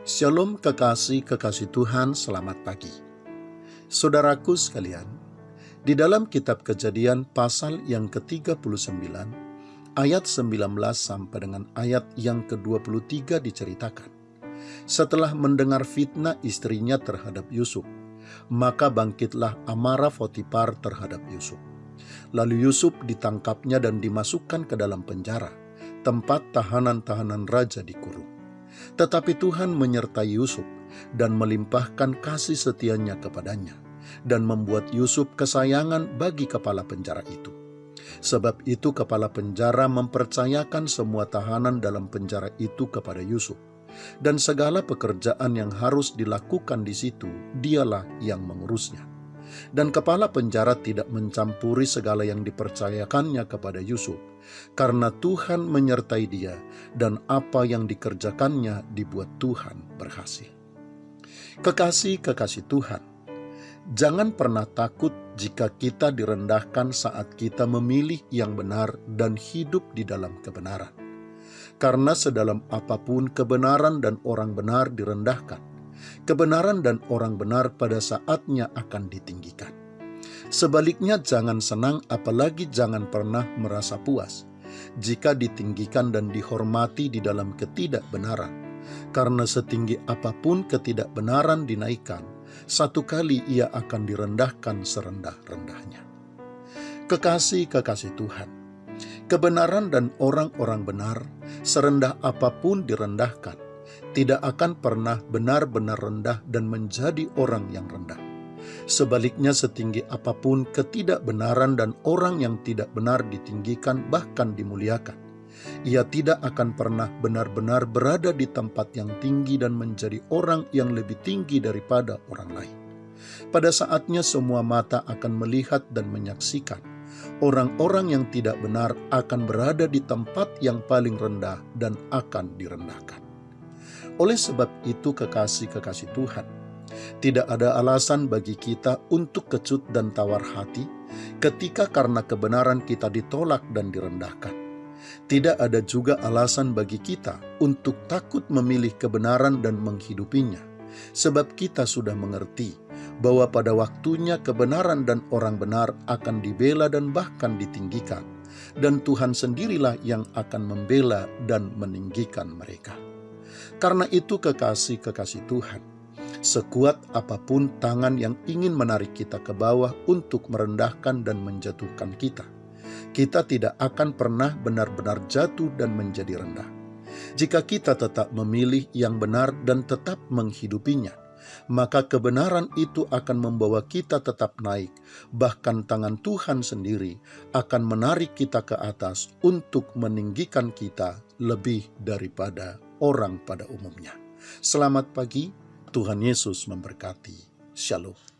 Shalom kekasih-kekasih Tuhan, selamat pagi. Saudaraku sekalian, di dalam kitab Kejadian pasal yang ke-39, ayat 19 sampai dengan ayat yang ke-23 diceritakan. Setelah mendengar fitnah istrinya terhadap Yusuf, maka bangkitlah amarah Potifar terhadap Yusuf. Lalu Yusuf ditangkapnya dan dimasukkan ke dalam penjara, tempat tahanan-tahanan raja dikurung. Tetapi Tuhan menyertai Yusuf dan melimpahkan kasih setianya kepadanya, dan membuat Yusuf kesayangan bagi kepala penjara itu. Sebab itu kepala penjara mempercayakan semua tahanan dalam penjara itu kepada Yusuf, dan segala pekerjaan yang harus dilakukan di situ dialah yang mengurusnya. Dan kepala penjara tidak mencampuri segala yang dipercayakannya kepada Yusuf, karena Tuhan menyertai dia, dan apa yang dikerjakannya dibuat Tuhan berhasil. Kekasih-kekasih Tuhan, jangan pernah takut jika kita direndahkan saat kita memilih yang benar dan hidup di dalam kebenaran. Karena sedalam apapun kebenaran dan orang benar direndahkan, kebenaran dan orang benar pada saatnya akan ditinggikan. Sebaliknya jangan senang, apalagi jangan pernah merasa puas jika ditinggikan dan dihormati di dalam ketidakbenaran. Karena setinggi apapun ketidakbenaran dinaikkan, satu kali ia akan direndahkan serendah-rendahnya. Kekasih-kekasih Tuhan, kebenaran dan orang-orang benar, serendah apapun direndahkan, tidak akan pernah benar-benar rendah dan menjadi orang yang rendah. Sebaliknya setinggi apapun ketidakbenaran dan orang yang tidak benar ditinggikan bahkan dimuliakan, ia tidak akan pernah benar-benar berada di tempat yang tinggi dan menjadi orang yang lebih tinggi daripada orang lain. Pada saatnya semua mata akan melihat dan menyaksikan, orang-orang yang tidak benar akan berada di tempat yang paling rendah dan akan direndahkan. Oleh sebab itu kekasih-kekasih Tuhan, tidak ada alasan bagi kita untuk kecut dan tawar hati ketika karena kebenaran kita ditolak dan direndahkan. Tidak ada juga alasan bagi kita untuk takut memilih kebenaran dan menghidupinya, sebab kita sudah mengerti bahwa pada waktunya kebenaran dan orang benar akan dibela dan bahkan ditinggikan, dan Tuhan sendirilah yang akan membela dan meninggikan mereka. Karena itu kekasih-kekasih Tuhan, sekuat apapun tangan yang ingin menarik kita ke bawah untuk merendahkan dan menjatuhkan kita, kita tidak akan pernah benar-benar jatuh dan menjadi rendah. Jika kita tetap memilih yang benar dan tetap menghidupinya, maka kebenaran itu akan membawa kita tetap naik. Bahkan tangan Tuhan sendiri akan menarik kita ke atas untuk meninggikan kita lebih daripada orang pada umumnya. Selamat pagi, Tuhan Yesus memberkati. Shalom.